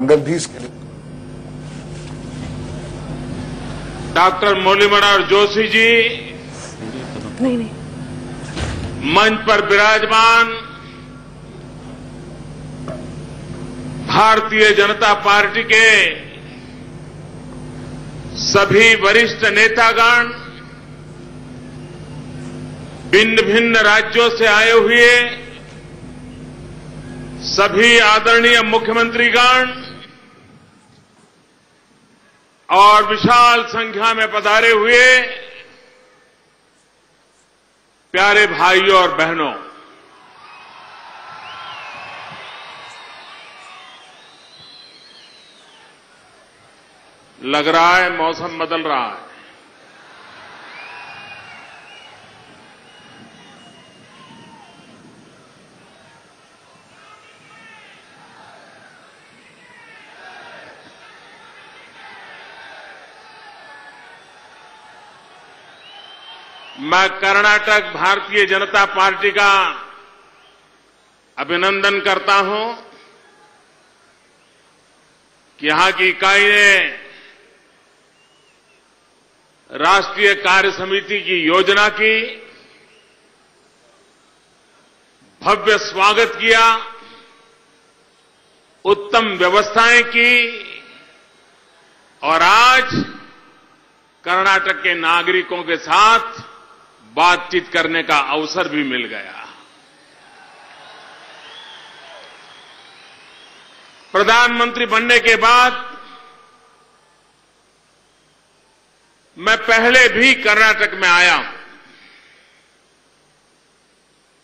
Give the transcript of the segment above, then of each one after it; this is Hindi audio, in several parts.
अंगद भी इसके लिए। डॉक्टर मुरली मनोहर जोशी जी नहीं मंच पर विराजमान भारतीय जनता पार्टी के सभी वरिष्ठ नेतागण, भिन्न भिन्न राज्यों से आए हुए सभी आदरणीय मुख्यमंत्रीगण और विशाल संख्या में पधारे हुए प्यारे भाइयों और बहनों, लग रहा है मौसम बदल रहा है। मैं कर्नाटक भारतीय जनता पार्टी का अभिनंदन करता हूं कि यहां की इकाई ने राष्ट्रीय कार्य समिति की योजना की, भव्य स्वागत किया, उत्तम व्यवस्थाएं की और आज कर्नाटक के नागरिकों के साथ बातचीत करने का अवसर भी मिल गया। प्रधानमंत्री बनने के बाद मैं पहले भी कर्नाटक में आया हूं।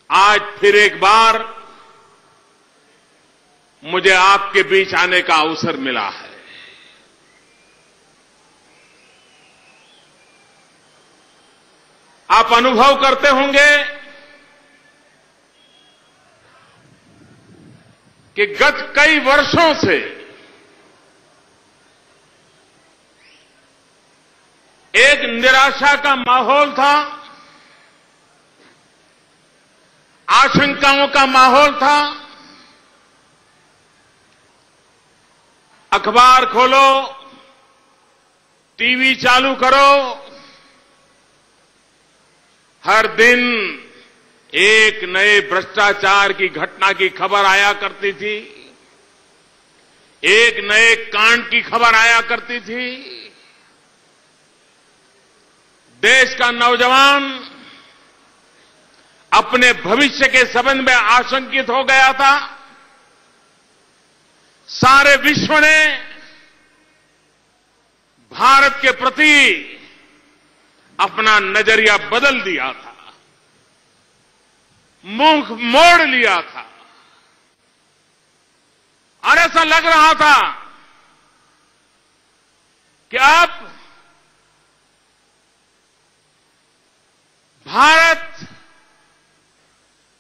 आज फिर एक बार मुझे आपके बीच आने का अवसर मिला है। आप अनुभव करते होंगे कि गत कई वर्षों से एक निराशा का माहौल था, आशंकाओं का माहौल था। अखबार खोलो, टीवी चालू करो, हर दिन एक नए भ्रष्टाचार की घटना की खबर आया करती थी, एक नए कांड की खबर आया करती थी। देश का नौजवान अपने भविष्य के संबंध में आशंकित हो गया था। सारे विश्व ने भारत के प्रति अपना नजरिया बदल दिया था, मुंह मोड़ लिया था और ऐसा लग रहा था कि अब भारत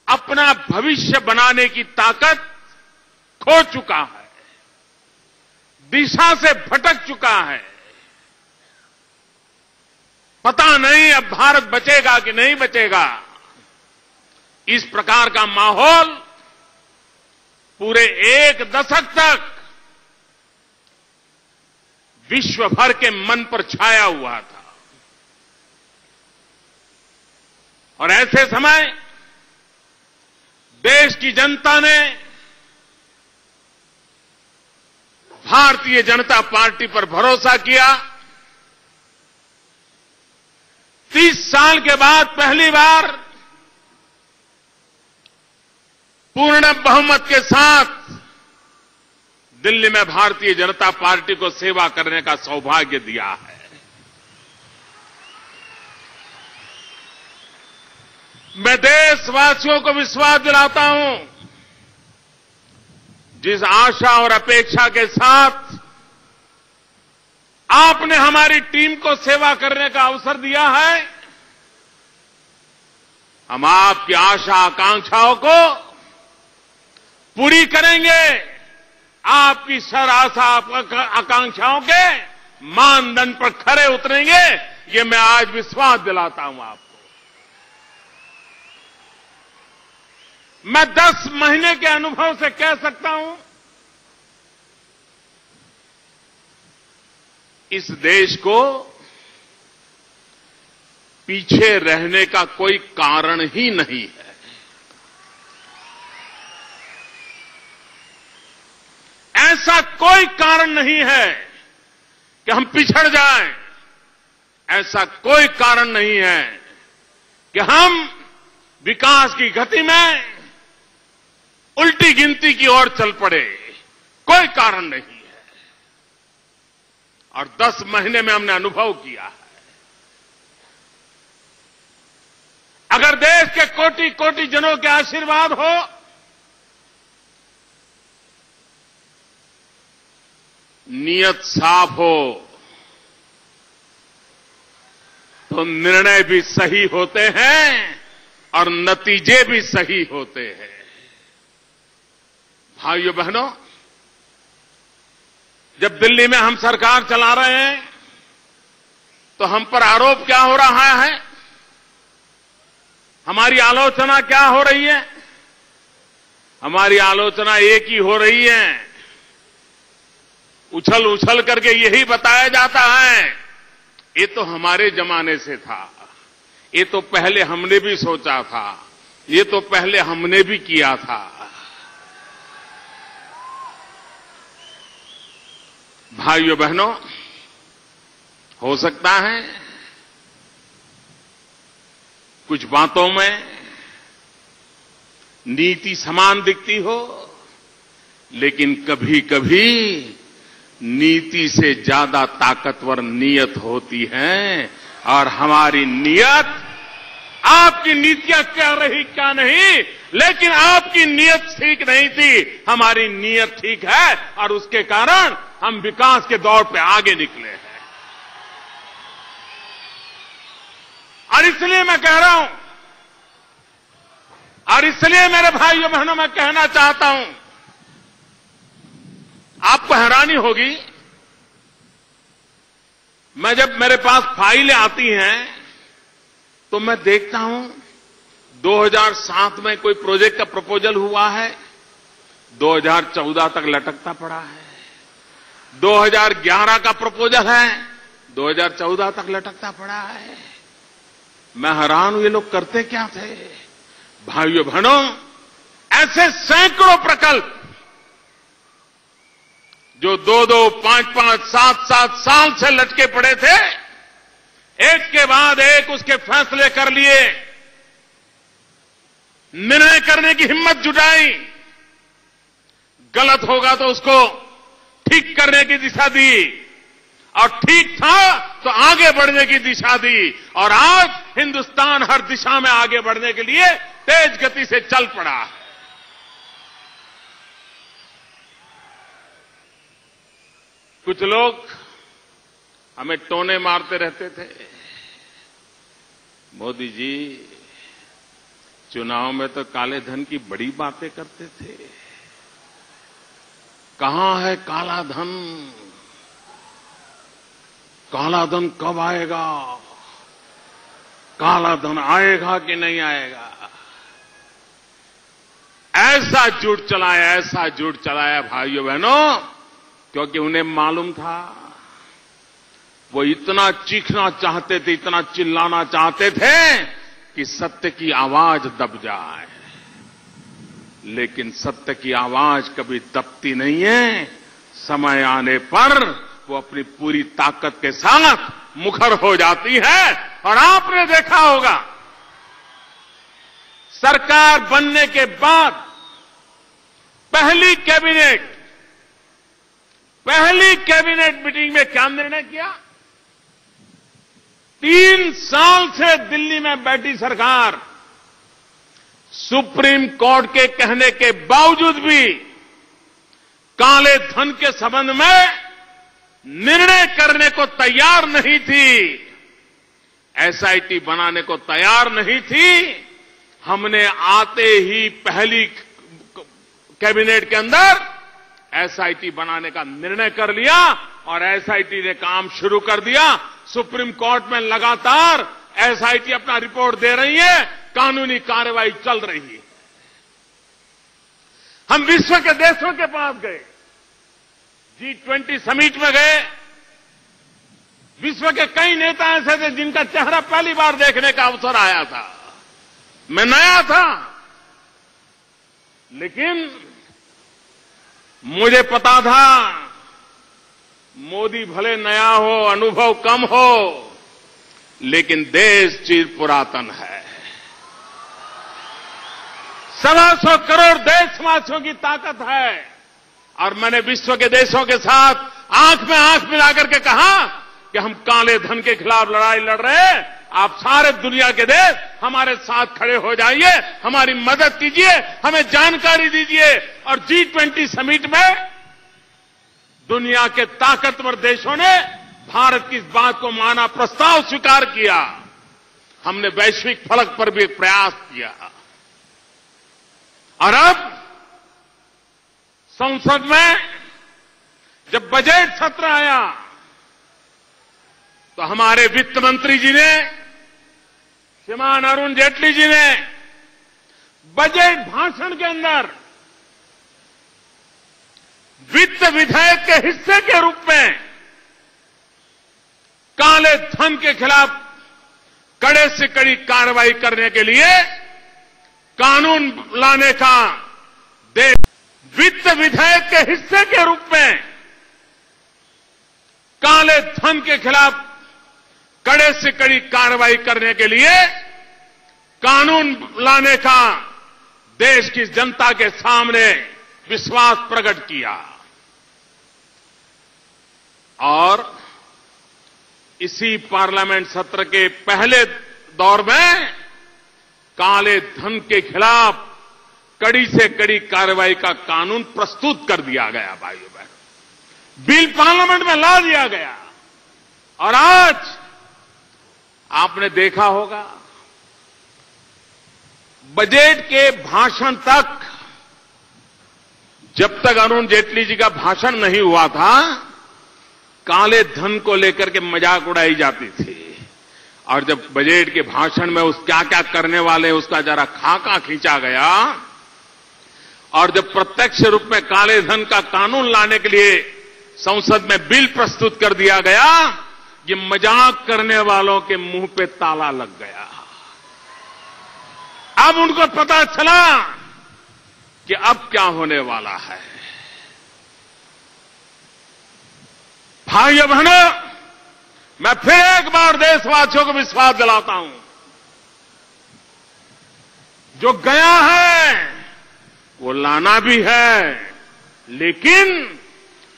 अपना भविष्य बनाने की ताकत खो चुका है, दिशा से भटक चुका है। पता नहीं अब भारत बचेगा कि नहीं बचेगा। इस प्रकार का माहौल पूरे एक दशक तक विश्व भर के मन पर छाया हुआ था और ऐसे समय देश की जनता ने भारतीय जनता पार्टी पर भरोसा किया। 30 साल के बाद पहली बार पूर्ण बहुमत के साथ दिल्ली में भारतीय जनता पार्टी को सेवा करने का सौभाग्य दिया है। मैं देशवासियों को विश्वास दिलाता हूं, जिस आशा और अपेक्षा के साथ आपने हमारी टीम को सेवा करने का अवसर दिया है, हम आपकी आशा आकांक्षाओं को पूरी करेंगे। आपकी सर आशा आकांक्षाओं के मानदंड पर खरे उतरेंगे, ये मैं आज विश्वास दिलाता हूं आपको। मैं 10 महीने के अनुभव से कह सकता हूं इस देश को पीछे रहने का कोई कारण ही नहीं है। ऐसा कोई कारण नहीं है कि हम पिछड़ जाएं। ऐसा कोई कारण नहीं है कि हम विकास की गति में उल्टी गिनती की ओर चल पड़े। कोई कारण नहीं है। और 10 महीने में हमने अनुभव किया है। अगर देश के कोटि कोटि जनों के आशीर्वाद हो नियत साफ हो तो निर्णय भी सही होते हैं और नतीजे भी सही होते हैं। भाइयों बहनों, जब दिल्ली में हम सरकार चला रहे हैं तो हम पर आरोप क्या हो रहा है, हमारी आलोचना क्या हो रही है? हमारी आलोचना एक ही हो रही है। उछल उछल करके यही बताया जाता है ये तो हमारे जमाने से था, ये तो पहले हमने भी सोचा था, ये तो पहले हमने भी किया था। भाइयों बहनों, हो सकता है कुछ बातों में नीति समान दिखती हो, लेकिन कभी कभी नीति से ज्यादा ताकतवर नीयत होती है। और हमारी नीयत, आपकी नीतियां क्या रही क्या नहीं, लेकिन आपकी नीयत ठीक नहीं थी, हमारी नीयत ठीक है और उसके कारण हम विकास के दौर पे आगे निकले हैं। और इसलिए मैं कह रहा हूं, और इसलिए मेरे भाइयों बहनों मैं कहना चाहता हूं, आपको हैरानी होगी, मैं जब मेरे पास फाइलें आती हैं तो मैं देखता हूं 2007 में कोई प्रोजेक्ट का प्रपोजल हुआ है, 2014 तक लटकता पड़ा है। 2011 का प्रपोजल है, 2014 तक लटकता पड़ा है। मैं हैरान हूं, ये लोग करते क्या थे? भाइयों बहनों, ऐसे सैकड़ों प्रकल्प जो 2-2, 5-5, 7-7 साल से लटके पड़े थे, एक के बाद एक उसके फैसले कर लिए, निर्णय करने की हिम्मत जुटाई, गलत होगा तो उसको ठीक करने की दिशा दी, और ठीक था तो आगे बढ़ने की दिशा दी। और आज हिंदुस्तान हर दिशा में आगे बढ़ने के लिए तेज गति से चल पड़ा। कुछ लोग हमें टोने मारते रहते थे, मोदी जी चुनाव में तो काले धन की बड़ी बातें करते थे, कहां है काला धन? काला धन कब आएगा? काला धन आएगा कि नहीं आएगा? ऐसा झूठ चलाया भाइयों बहनों, क्योंकि उन्हें मालूम था, वो इतना चीखना चाहते थे, इतना चिल्लाना चाहते थे कि सत्य की आवाज दब जाए। लेकिन सत्य की आवाज कभी दबती नहीं है। समय आने पर वो अपनी पूरी ताकत के साथ मुखर हो जाती है। और आपने देखा होगा, सरकार बनने के बाद पहली कैबिनेट मीटिंग में क्या निर्णय किया? 3 साल से दिल्ली में बैठी सरकार सुप्रीम कोर्ट के कहने के बावजूद भी काले धन के संबंध में निर्णय करने को तैयार नहीं थी, एसआईटी बनाने को तैयार नहीं थी। हमने आते ही पहली कैबिनेट के अंदर एसआईटी बनाने का निर्णय कर लिया और एसआईटी ने काम शुरू कर दिया। सुप्रीम कोर्ट में लगातार एसआईटी अपना रिपोर्ट दे रही है, कानूनी कार्रवाई चल रही है। हम विश्व के देशों के पास गए, G20 समिट में गए, विश्व के कई नेता ऐसे थे जिनका चेहरा पहली बार देखने का अवसर आया था। मैं नया था, लेकिन मुझे पता था मोदी भले नया हो, अनुभव कम हो, लेकिन देश चिर पुरातन है। 125 करोड़ देशवासियों की ताकत है। और मैंने विश्व के देशों के साथ आंख में आंख मिलाकर के कहा कि हम काले धन के खिलाफ लड़ाई लड़ रहे हैं, आप सारे दुनिया के देश हमारे साथ खड़े हो जाइए, हमारी मदद कीजिए, हमें जानकारी दीजिए। और G20 समिट में दुनिया के ताकतवर देशों ने भारत की इस बात को माना, प्रस्ताव स्वीकार किया। हमने वैश्विक फलक पर भी एक प्रयास किया। और अब संसद में जब बजट सत्र आया तो हमारे वित्त मंत्री जी ने, श्रीमान अरुण जेटली जी ने बजट भाषण के अंदर वित्त विधेयक के हिस्से के रूप में काले धन के खिलाफ कड़े से कड़ी कार्रवाई करने के लिए कानून लाने का वित्त विधेयक के हिस्से के रूप में काले धन के खिलाफ कड़े से कड़ी कार्रवाई करने के लिए कानून लाने का देश की जनता के सामने विश्वास प्रकट किया। और इसी पार्लियामेंट सत्र के पहले दौर में काले धन के खिलाफ कड़ी से कड़ी कार्रवाई का कानून प्रस्तुत कर दिया गया। भाइयों बहनों, बिल पार्लियामेंट में ला दिया गया। और आज आपने देखा होगा बजट के भाषण तक, जब तक अरुण जेटली जी का भाषण नहीं हुआ था, काले धन को लेकर के मजाक उड़ाई जाती थी। और जब बजट के भाषण में उस क्या क्या करने वाले उसका जरा खाका खींचा गया, और जब प्रत्यक्ष रूप में काले धन का कानून लाने के लिए संसद में बिल प्रस्तुत कर दिया गया, ये मजाक करने वालों के मुंह पे ताला लग गया। अब उनको पता चला कि अब क्या होने वाला है। भाइयों बहनों, मैं फिर एक बार देशवासियों को विश्वास दिलाता हूं, जो गया है वो लाना भी है, लेकिन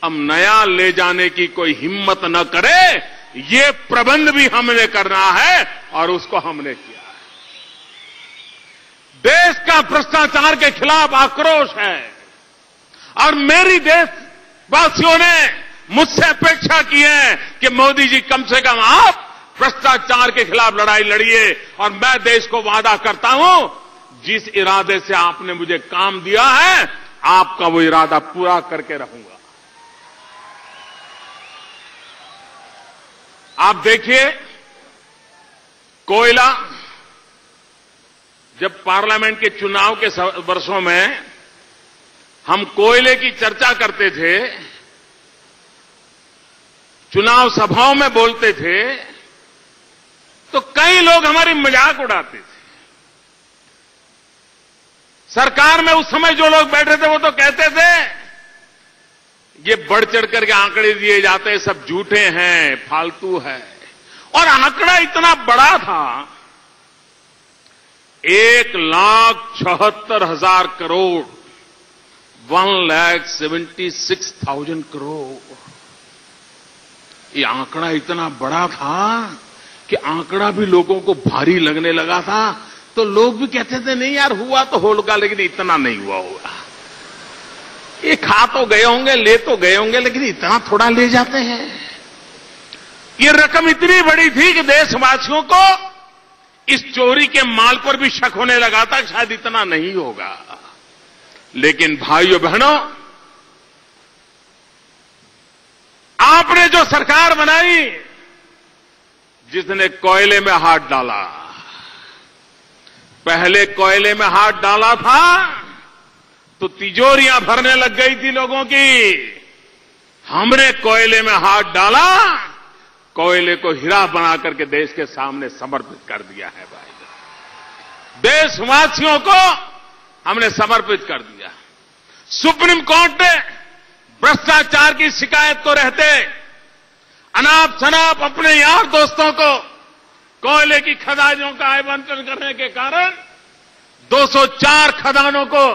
अब नया ले जाने की कोई हिम्मत न करे, ये प्रबंध भी हमने करना है और उसको हमने किया है। देश का भ्रष्टाचार के खिलाफ आक्रोश है और मेरी देशवासियों ने मुझसे अपेक्षा की है कि मोदी जी कम से कम आप भ्रष्टाचार के खिलाफ लड़ाई लड़िए। और मैं देश को वादा करता हूं, जिस इरादे से आपने मुझे काम दिया है, आपका वो इरादा पूरा करके रहूंगा। आप देखिए, कोयला, जब पार्लियामेंट के चुनाव के वर्षों में हम कोयले की चर्चा करते थे, चुनाव सभाओं में बोलते थे, तो कई लोग हमारी मजाक उड़ाते थे। सरकार में उस समय जो लोग बैठे थे वो तो कहते थे ये बढ़ चढ़ करके आंकड़े दिए जाते हैं, सब झूठे हैं, फालतू है। और आंकड़ा इतना बड़ा था, 1,76,000 करोड़, 1,76,000 करोड़। ये आंकड़ा इतना बड़ा था कि आंकड़ा भी लोगों को भारी लगने लगा था। तो लोग भी कहते थे नहीं यार, हुआ तो होगा, लेकिन इतना नहीं हुआ होगा। ये खा तो गए होंगे, ले तो गए होंगे, लेकिन इतना थोड़ा ले जाते हैं। ये रकम इतनी बड़ी थी कि देशवासियों को इस चोरी के माल पर भी शक होने लगा था, शायद इतना नहीं होगा। लेकिन भाइयों बहनों, आपने जो सरकार बनाई, जिसने कोयले में हाथ डाला, पहले कोयले में हाथ डाला था तो तिजोरियां भरने लग गई थी लोगों की। हमने कोयले में हाथ डाला कोयले को हीरा बना करके देश के सामने समर्पित कर दिया है भाई। देशवासियों को हमने समर्पित कर दिया। सुप्रीम कोर्ट ने भ्रष्टाचार की शिकायत को रहते अनाप शनाप अपने यार दोस्तों को कोयले की खदानों का आवंटन करने के कारण 204 खदानों को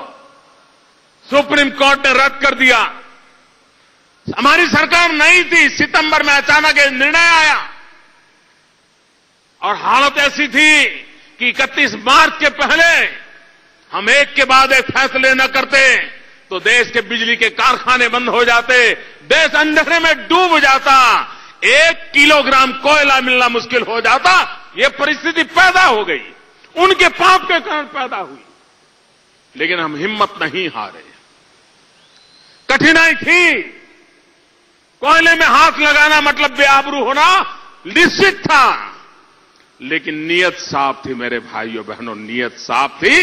सुप्रीम कोर्ट ने रद्द कर दिया। हमारी सरकार नहीं थी, सितंबर में अचानक एक निर्णय आया और हालत ऐसी थी कि 31 मार्च के पहले हम एक के बाद एक फैसले न करते तो देश के बिजली के कारखाने बंद हो जाते, देश अंधेरे में डूब जाता, 1 किलोग्राम कोयला मिलना मुश्किल हो जाता। ये परिस्थिति पैदा हो गई, उनके पाप के कारण पैदा हुई, लेकिन हम हिम्मत नहीं हारे। कठिनाई थी, कोयले में हाथ लगाना मतलब बेआबरू होना निश्चित था, लेकिन नीयत साफ थी मेरे भाइयों बहनों, नीयत साफ थी।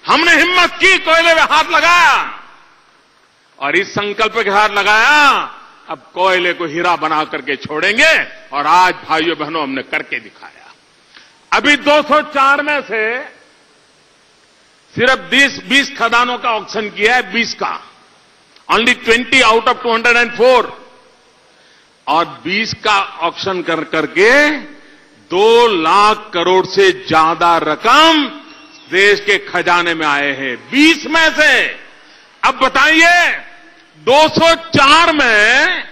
हमने हिम्मत की, कोयले में हाथ लगाया और इस संकल्प के हाथ लगाया अब कोयले को हीरा बना करके छोड़ेंगे। और आज भाइयों बहनों हमने करके दिखाया। अभी 204 में से सिर्फ 20 खदानों का ऑक्शन किया है, 20 का, ओनली 20 आउट ऑफ 204, और 20 का ऑक्शन कर करके 2 लाख करोड़ से ज्यादा रकम देश के खजाने में आए हैं 20 में से। अब बताइए 204 में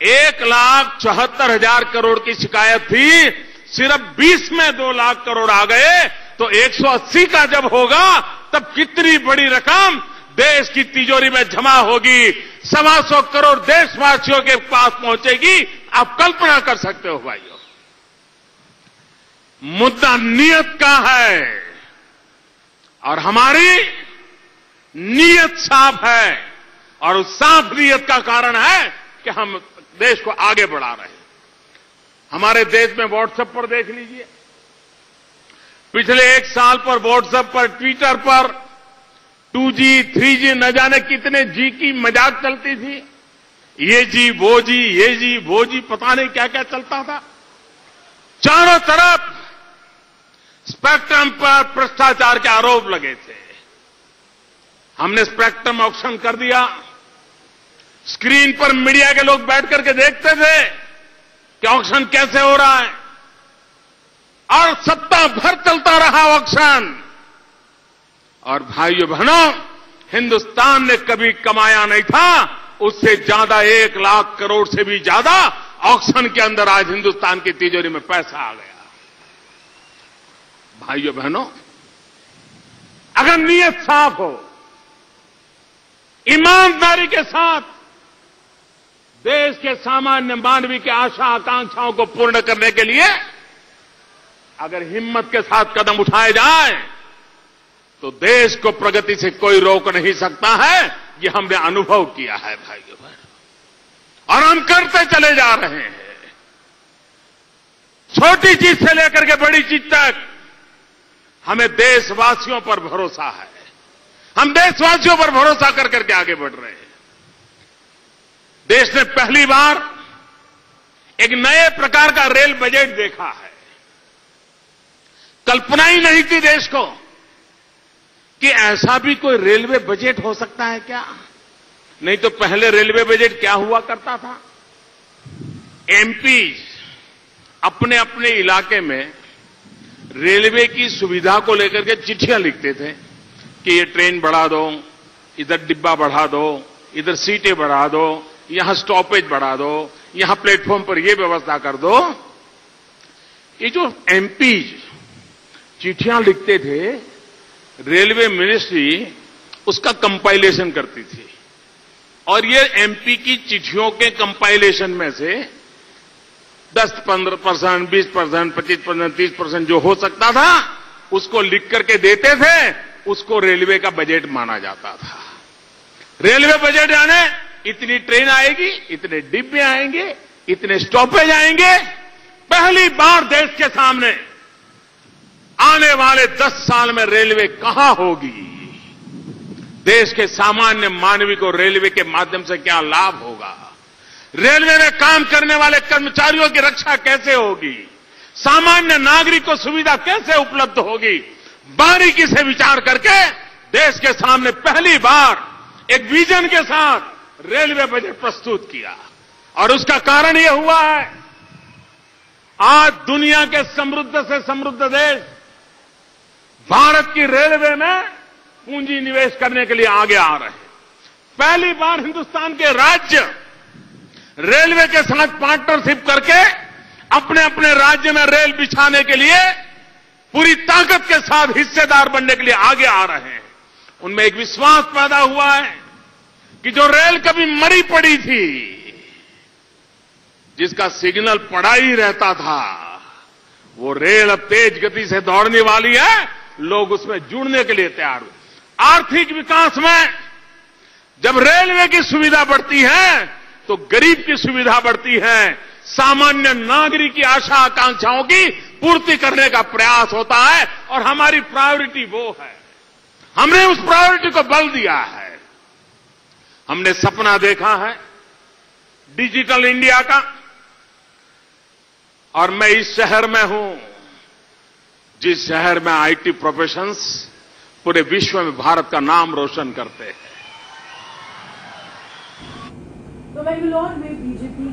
1,74,000 करोड़ की शिकायत थी, सिर्फ 20 में 2 लाख करोड़ आ गए, तो 180 का जब होगा तब कितनी बड़ी रकम देश की तिजोरी में जमा होगी, 125 करोड़ देशवासियों के पास पहुंचेगी। आप कल्पना कर सकते हो भाइयों। मुद्दा नियत का है और हमारी नियत साफ है, और उस साफ नियत का कारण है कि हम देश को आगे बढ़ा रहे हैं। हमारे देश में व्हाट्सएप पर देख लीजिए, पिछले 1 साल पर व्हाट्सएप पर, ट्विटर पर 2G 3G न जाने कितने जी की मजाक चलती थी, ये जी वो जी, ये जी वो जी, पता नहीं क्या क्या चलता था। चारों तरफ स्पेक्ट्रम पर भ्रष्टाचार के आरोप लगे थे। हमने स्पेक्ट्रम ऑक्शन कर दिया, स्क्रीन पर मीडिया के लोग बैठ करके देखते थे कि ऑक्शन कैसे हो रहा है, और सप्ताह भर चलता रहा ऑक्शन। और भाइयों बहनों, हिंदुस्तान ने कभी कमाया नहीं था उससे ज्यादा, 1 लाख करोड़ से भी ज्यादा ऑक्शन के अंदर आज हिंदुस्तान की तिजोरी में पैसा आ गया। भाइयों बहनों, अगर नीयत साफ हो, ईमानदारी के साथ देश के सामान्य मानवी की आशा आकांक्षाओं को पूर्ण करने के लिए अगर हिम्मत के साथ कदम उठाए जाए तो देश को प्रगति से कोई रोक नहीं सकता है। ये हमने अनुभव किया है भाइयों बहनों, और हम करते चले जा रहे हैं। छोटी चीज से लेकर के बड़ी चीज तक हमें देशवासियों पर भरोसा है। हम देशवासियों पर भरोसा कर करके आगे बढ़ रहे हैं। देश ने पहली बार एक नए प्रकार का रेल बजट देखा है। कल्पना ही नहीं थी देश को कि ऐसा भी कोई रेलवे बजट हो सकता है क्या। नहीं तो पहले रेलवे बजट क्या हुआ करता था, एमपी अपने अपने इलाके में रेलवे की सुविधा को लेकर के चिट्ठियां लिखते थे कि ये ट्रेन बढ़ा दो, इधर डिब्बा बढ़ा दो, इधर सीटें बढ़ा दो, यहां स्टॉपेज बढ़ा दो, यहां प्लेटफॉर्म पर ये व्यवस्था कर दो। ये जो एमपी चिट्ठियां लिखते थे, रेलवे मिनिस्ट्री उसका कंपाइलेशन करती थी, और ये एमपी की चिट्ठियों के कंपाइलेशन में से 10-15%, 20%, 25%, 30% जो हो सकता था उसको लिख करके देते थे। उसको रेलवे का बजट माना जाता था। रेलवे बजट यानी इतनी ट्रेन आएगी, इतने डिब्बे आएंगे, इतने स्टॉपेज आएंगे। पहली बार देश के सामने आने वाले 10 साल में रेलवे कहां होगी, देश के सामान्य मानवी को रेलवे के माध्यम से क्या लाभ होगा, रेलवे में काम करने वाले कर्मचारियों की रक्षा कैसे होगी, सामान्य नागरिक को सुविधा कैसे उपलब्ध होगी, बारीकी से विचार करके देश के सामने पहली बार एक विजन के साथ रेलवे बजट प्रस्तुत किया। और उसका कारण यह हुआ है, आज दुनिया के समृद्ध से समृद्ध देश भारत की रेलवे में पूंजी निवेश करने के लिए आगे आ रहे हैं। पहली बार हिंदुस्तान के राज्य रेलवे के साथ पार्टनरशिप करके अपने अपने राज्य में रेल बिछाने के लिए पूरी ताकत के साथ हिस्सेदार बनने के लिए आगे आ रहे हैं। उनमें एक विश्वास पैदा हुआ है कि जो रेल कभी मरी पड़ी थी, जिसका सिग्नल पड़ा ही रहता था, वो रेल अब तेज गति से दौड़ने वाली है, लोग उसमें जुड़ने के लिए तैयार हुए। आर्थिक विकास में जब रेलवे की सुविधा बढ़ती है तो गरीब की सुविधा बढ़ती है, सामान्य नागरिक की आशा आकांक्षाओं की पूर्ति करने का प्रयास होता है और हमारी प्रायोरिटी वो है। हमने उस प्रायोरिटी को बल दिया है। हमने सपना देखा है डिजिटल इंडिया का, और मैं इस शहर में हूं जिस शहर में आईटी प्रोफेशंस पूरे विश्व में भारत का नाम रोशन करते हैं। तो बेंगलुरु में बीजेपी